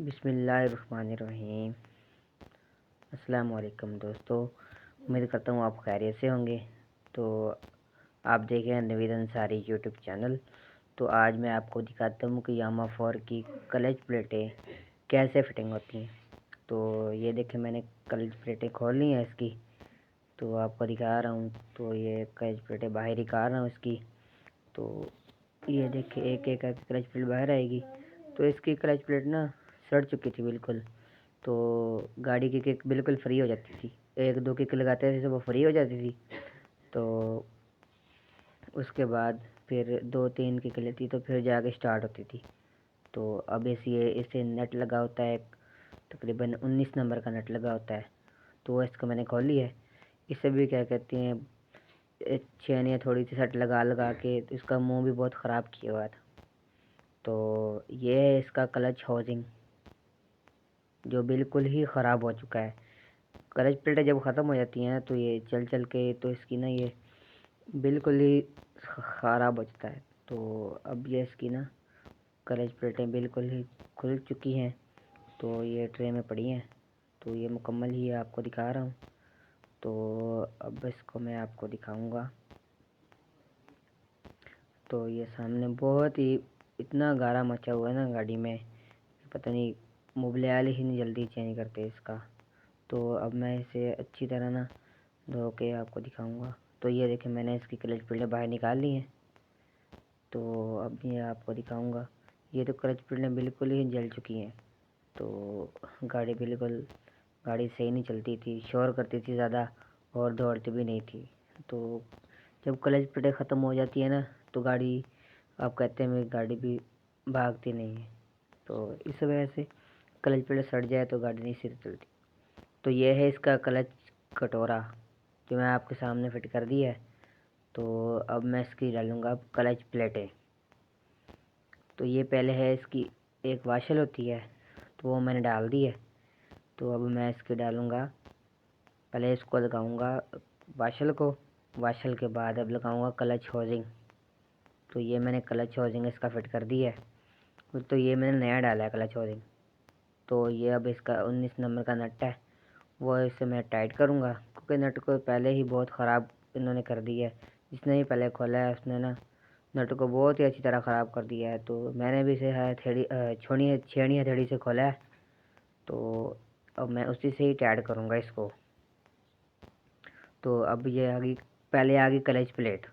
बिस्मिल्लाहिर्रहमानिर्रहीम। अस्सलाम वालेकुम दोस्तों, उम्मीद करता हूँ आप खैरियत से होंगे। तो आप देख रहे हैं नवीद अंसारी यूट्यूब चैनल। तो आज मैं आपको दिखाता हूँ कि यामा 4 की क्लच प्लेटें कैसे फिटिंग होती हैं। तो ये देखें, मैंने क्लच प्लेटें खोल ली हैं इसकी, तो आपको दिखा रहा हूँ। तो ये क्लच प्लेटें बाहर निकाल रहा हूँ इसकी। तो ये देखिए, एक एक करके क्लच प्लेट बाहर आएगी। तो इसकी क्लच प्लेट ना सड़ चुकी थी बिल्कुल। तो गाड़ी की किक बिल्कुल फ्री हो जाती थी, एक दो किक लगाते थे तो वो फ्री हो जाती थी। तो उसके बाद फिर दो तीन किक लेती तो फिर जाके स्टार्ट होती थी। तो अब इसे नट लगा होता है, तकरीबन 19 नंबर का नट लगा होता है। तो इसको मैंने खोली है। इसे भी क्या कहते हैं, चैन या थोड़ी सी सट लगा लगा के इसका मुंह भी बहुत ख़राब किया हुआ था। तो ये है इसका क्लच हाउसिंग, जो बिल्कुल ही ख़राब हो चुका है। क्लच प्लेटें जब ख़त्म हो जाती हैं तो ये चल चल के तो इसकी ना ये बिल्कुल ही ख़राब हो जाता है। तो अब ये इसकी ना क्लच प्लेटें बिल्कुल ही खुल चुकी हैं। तो ये ट्रे में पड़ी हैं। तो ये मुकम्मल ही आपको दिखा रहा हूँ। तो अब इसको मैं आपको दिखाऊंगा। तो ये सामने बहुत ही इतना गारा मचा हुआ है ना गाड़ी में, पता नहीं मोबिल ही नहीं जल्दी चेंज करते इसका। तो अब मैं इसे अच्छी तरह ना धो के आपको दिखाऊंगा। तो ये देखिए, मैंने इसकी क्लच प्लेटें बाहर निकाल ली हैं। तो अब ये आपको दिखाऊंगा। ये तो क्लच प्लेटें बिल्कुल ही जल चुकी हैं। तो गाड़ी सही नहीं चलती थी, शोर करती थी ज़्यादा और दौड़ती भी नहीं थी। तो जब क्लच प्लेटें ख़त्म हो जाती है ना तो गाड़ी, आप कहते हैं मेरी गाड़ी भी भागती नहीं है। तो इस वजह से क्लच प्लेट सड़ जाए तो गाड़ी नहीं सीधी चलती। तो ये है इसका क्लच कटोरा, जो मैं आपके सामने फिट कर दिया है। तो अब मैं इसकी डालूँगा अब क्लच प्लेटें। तो ये पहले है इसकी एक वाशल होती है, तो वो मैंने डाल दी है। तो अब मैं इसकी डालूँगा, पहले इसको लगाऊँगा वाशल को, वाशल के बाद अब लगाऊँगा क्लच हाउसिंग। तो ये मैंने क्लच हाउसिंग इसका फिट कर दी है। तो ये मैंने नया डाला है क्लच हाउसिंग। तो ये अब इसका 19 नंबर का नट है, वो इसे मैं टाइट करूँगा, क्योंकि नट को पहले ही बहुत ख़राब इन्होंने कर दिया है। जिसने ही पहले खोला है उसने ना नट को बहुत ही अच्छी तरह ख़राब कर दिया है। तो मैंने भी इसे छेड़ी हथेड़ी से खोला है। तो अब मैं उसी से ही टाइट करूँगा इसको। तो अब ये पहले आ गई क्लच प्लेट।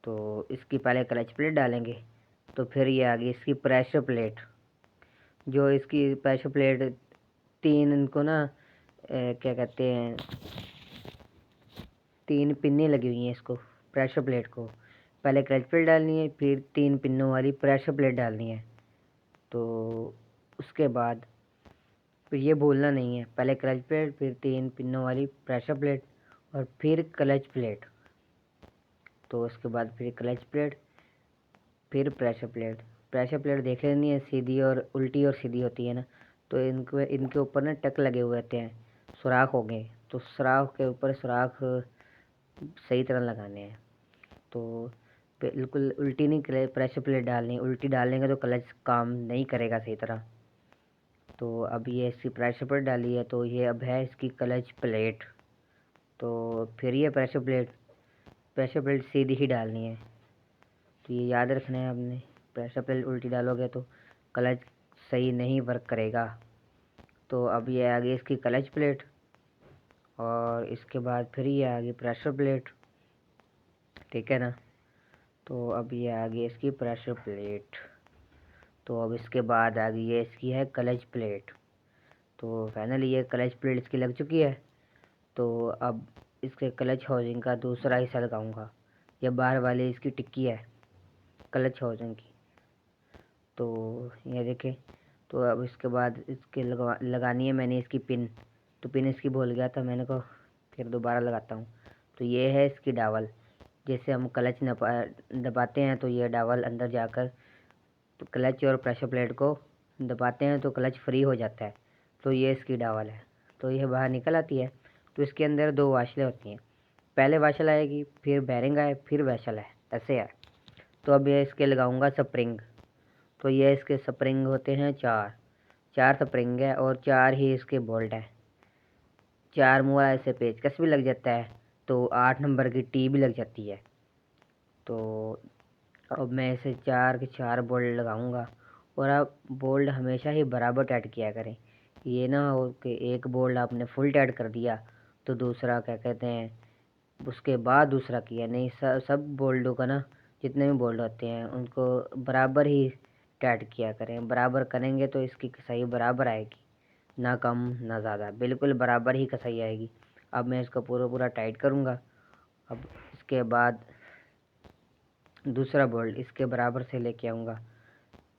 तो इसकी पहले क्लच प्लेट डालेंगे। तो फिर ये आ गई इसकी प्रेशर प्लेट। जो इसकी प्रेशर प्लेट तीन इनको ना क्या कहते हैं, तीन पिन्ने लगी हुई हैं इसको, प्रेशर प्लेट को। पहले क्लच प्लेट डालनी है, फिर तीन पिनों वाली प्रेशर प्लेट डालनी है। तो उसके बाद फिर ये भूलना नहीं है, पहले क्लच प्लेट, फिर तीन पिनों वाली प्रेशर प्लेट और फिर क्लच प्लेट। तो उसके बाद फिर क्लच प्लेट, फिर प्रेशर प्लेट। प्रेशर प्लेट देख लेनी है, सीधी और उल्टी और सीधी होती है ना। तो इनके ऊपर ना टक लगे हुए होते हैं, सुराख हो गए। तो सुराख के ऊपर सुराख सही तरह लगाने हैं। तो बिल्कुल उल्टी नहीं प्रेशर प्लेट डालनी, उल्टी डालेंगे तो क्लच काम नहीं करेगा सही तरह। तो अब ये इसकी प्रेशर प्लेट डाली है, तो ये अब है इसकी क्लच प्लेट। तो फिर ये प्रेशर प्लेट सीधी ही डालनी है। तो ये याद रखना है आपने, प्रेशर प्लेट उल्टी डालोगे तो क्लच सही नहीं वर्क करेगा। तो अब ये आ गई इसकी क्लच प्लेट, और इसके बाद फिर ये आ गई प्रेशर प्लेट, ठीक है ना। तो अब ये आ गई इसकी प्रेशर प्लेट। तो अब इसके बाद आ गई है इसकी है क्लच प्लेट। तो फाइनली ये क्लच प्लेट इसकी लग चुकी है। तो अब इसके क्लच हाउसिंग का दूसरा हिस्सा लगाऊंगा। ये बाहर वाली इसकी टिक्की है क्लच हाउसिंग की। तो ये देखें। तो अब इसके बाद इसके लगानी है मैंने इसकी पिन। तो पिन इसकी भूल गया था, मैंने कहा फिर दोबारा लगाता हूँ। तो ये है इसकी डावल। जैसे हम क्लच दबाते हैं तो ये डावल अंदर जाकर तो क्लच और प्रेशर प्लेट को दबाते हैं तो क्लच फ्री हो जाता है। तो ये इसकी डावल है। तो ये बाहर निकल आती है। तो इसके अंदर दो वाशलें होती हैं, पहले वाशल आएगी, फिर बैरिंग आए, फिर वाशल है, ऐसे है। तो अब ये इसके लगाऊंगा स्प्रिंग। तो ये इसके स्प्रिंग होते हैं चार। 4 स्प्रिंग है और 4 ही इसके बोल्ट है। 4 मुँह वाला ऐसे पेचकस भी लग जाता है, तो 8 नंबर की टी भी लग जाती है। तो अब मैं इसे 4 के 4 बोल्ट लगाऊंगा। और आप बोल्ट हमेशा ही बराबर टाइट किया करें। ये ना हो कि एक बोल्ट आपने फुल टाइट कर दिया तो दूसरा क्या कहते हैं उसके बाद दूसरा किया नहीं। सब बोल्टों का ना, जितने भी बोल्ट होते हैं उनको बराबर ही टाइट किया करें। बराबर करेंगे तो इसकी कसाई बराबर आएगी, ना कम ना ज़्यादा, बिल्कुल बराबर ही कसाई आएगी। अब मैं इसको पूरा पूरा टाइट करूँगा। अब इसके बाद दूसरा बोल्ट इसके बराबर से लेके आऊँगा।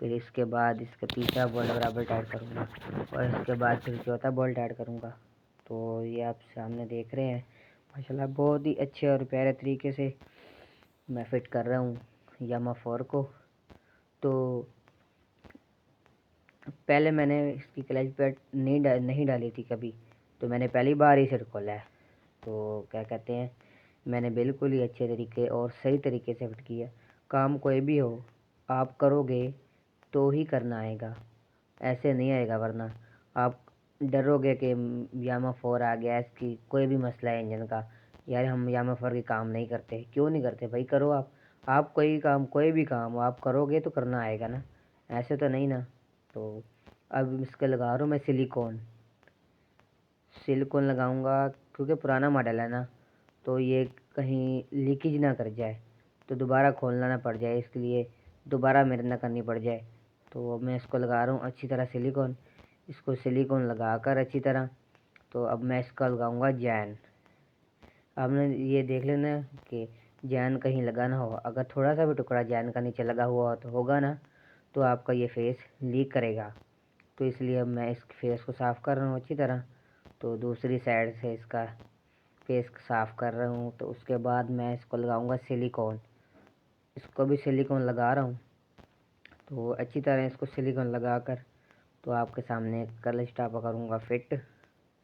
फिर इसके बाद इसका तीसरा बोल्ट बराबर टाइट करूँगा और इसके बाद फिर चौथा बोल्ट टाइट करूँगा। तो ये आप सामने देख रहे हैं, माशाल्लाह बहुत ही अच्छे और प्यारे तरीके से मैं फिट कर रहा हूँ यामा 4 को। तो पहले मैंने इसकी क्लच प्लेट नहीं डाली थी कभी, तो मैंने पहली बार ही इसे खोला है। तो क्या कहते हैं, मैंने बिल्कुल ही अच्छे तरीके और सही तरीके से फिट किया। काम कोई भी हो आप करोगे तो ही करना आएगा, ऐसे नहीं आएगा। वरना आप डरोगे कि यामा 4 आ गया, इसकी कोई भी मसला है इंजन का, यार हम यामा 4 के काम नहीं करते। क्यों नहीं करते भाई, करो आप कोई काम, कोई भी काम आप करोगे तो करना आएगा ना, ऐसे तो नहीं ना। तो अब इसके लगा रहा हूँ मैं सिलिकॉन लगाऊंगा, क्योंकि पुराना मॉडल है ना, तो ये कहीं लीकेज ना कर जाए, तो दोबारा खोलना ना पड़ जाए, इसके लिए दोबारा मेहनत ना करनी पड़ जाए। तो अब मैं इसको लगा रहा हूँ अच्छी तरह सिलिकॉन। इसको सिलिकॉन लगा कर अच्छी तरह, तो अब मैं इसका लगाऊंगा जैन। आपने ये देख लेना कि जैन कहीं लगा ना हो। अगर थोड़ा सा भी टुकड़ा जैन का नीचे लगा हुआ तो होगा ना, तो आपका ये फेस लीक करेगा। तो इसलिए अब मैं इस फेस को साफ़ कर रहा हूँ अच्छी तरह। तो दूसरी साइड से इसका फेस साफ़ कर रहा हूँ। तो उसके बाद मैं इसको लगाऊंगा सिलिकॉन। इसको भी सिलिकॉन लगा रहा हूँ। तो अच्छी तरह इसको सिलिकॉन लगा कर तो आपके सामने क्लच टापा करूँगा फिट।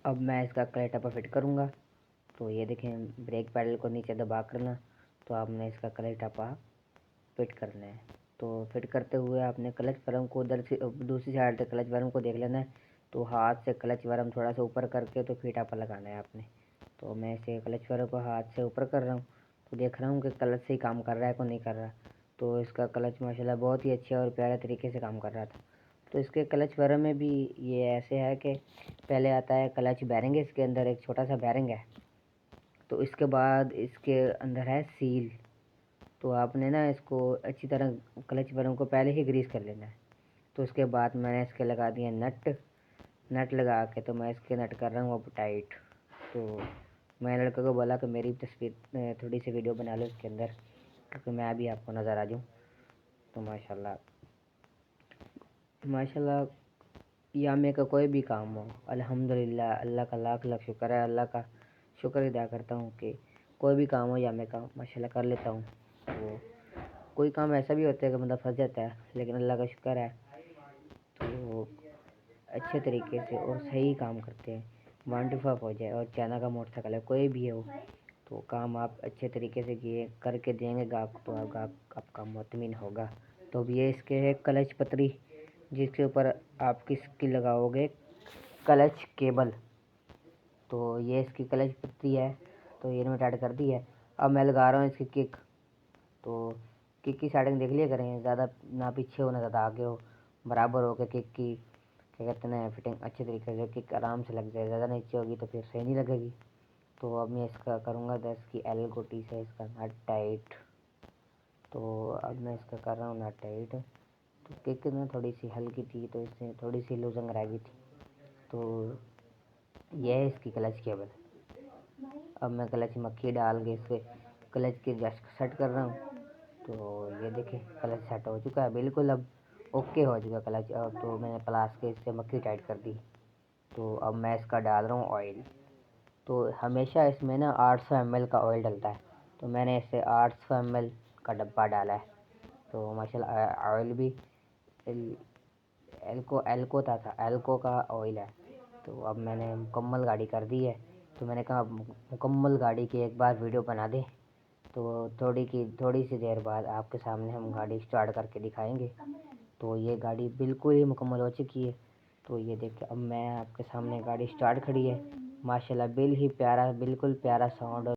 अब मैं इसका क्लच टापा फिट करूँगा। तो ये देखें, ब्रेक पैडल को नीचे दबा करना, तो आपने इसका क्लच टापा फिट करना है। तो फिट करते हुए आपने क्लच वर्म को उधर से दूसरी साइड से क्लच वर्म को देख लेना है। तो हाथ से क्लच वर्म थोड़ा सा ऊपर करके तो फिर टापा लगाना है आपने। तो मैं इसे क्लच वर्म को हाथ से ऊपर कर रहा हूँ, तो देख रहा हूँ कि क्लच से ही काम कर रहा है को नहीं कर रहा। तो इसका क्लच माशाल्लाह बहुत ही अच्छे और प्यारे तरीके से काम कर रहा था। तो इसके क्लच वर्म में भी ये ऐसे है कि पहले आता है क्लच बैरिंग, इसके अंदर एक छोटा सा बैरिंग है। तो इसके बाद इसके अंदर है सील। तो आपने ना इसको अच्छी तरह क्लच बरों को पहले ही ग्रीस कर लेना है। तो उसके बाद मैंने इसके लगा दिए नट लगा के, तो मैं इसके नट कर रहा हूँ अब टाइट। तो मैं लड़के को बोला कि मेरी तस्वीर थोड़ी सी वीडियो बना लो इसके अंदर, क्योंकि मैं भी आपको नज़र आ जाऊँ। तो माशाल्लाह माशाल्लाह यामे का कोई भी काम हो, अल्हम्दुलिल्लाह, अल्लाह का लाख लाख शुक्र है। अल्लाह का शुक्र अदा करता हूँ कि कोई भी काम हो यामे का माशाल्लाह कर लेता हूँ। तो कोई काम ऐसा भी होता है कि बंदा फंस जाता है, लेकिन अल्लाह का शुक्र है तो अच्छे तरीके से और सही काम करते हैं। 125 हो जाए और चाइना का मोटरसाइकिल है, कोई भी हो, तो काम आप अच्छे तरीके से किए करके देंगे गाहक, तो आपका मुतमिन होगा। तो अब ये इसके है क्लच पतरी, जिसके ऊपर आप किसकी लगाओगे क्लच केबल। तो ये इसकी क्लच पतरी है, तो ये मैंने टाइट कर दी है। अब मैं लगा रहा हूँ इसकी किक। तो किक की सेटिंग देख लिया करें, ज़्यादा ना पीछे हो ना ज़्यादा आगे हो, बराबर हो के किक की क्या कहते हैं फिटिंग अच्छे तरीके से, किक आराम से लग जाए। ज़्यादा नीचे होगी तो फिर सही नहीं लगेगी। तो अब मैं इसका करूँगा 10 की एल गोटी से इसका नट टाइट। तो अब मैं इसका कर रहा हूँ नट टाइट। तो किक ना थोड़ी सी हल्की थी, तो इससे थोड़ी सी लूजंग रह गई थी। तो यह है इसकी क्लच केबल। अब मैं क्लच मक्खी डाल के इसके क्लच के जस्ट सेट कर रहा हूँ। तो ये देखिए क्लच सेट हो चुका है बिल्कुल, अब ओके हो चुका क्लच। अब तो मैंने प्लास के इससे मक्खी टाइट कर दी। तो अब मैं इसका डाल रहा हूँ ऑयल। तो हमेशा इसमें ना 800 ml का ऑयल डलता है, तो मैंने इससे 800 ml का डब्बा डाला है। तो माशाल्लाह ऑयल भी एल्को था एल्को का ऑयल है। तो अब मैंने मुकम्मल गाड़ी कर दी है। तो मैंने कहा मुकम्मल गाड़ी की एक बार वीडियो बना दे। तो थोड़ी सी देर बाद आपके सामने हम गाड़ी स्टार्ट करके दिखाएंगे। तो ये गाड़ी बिल्कुल ही मुकम्मल हो चुकी है। तो ये देखिए अब मैं आपके सामने गाड़ी स्टार्ट खड़ी है माशाल्लाह, बिल ही प्यारा, बिल्कुल प्यारा साउंड।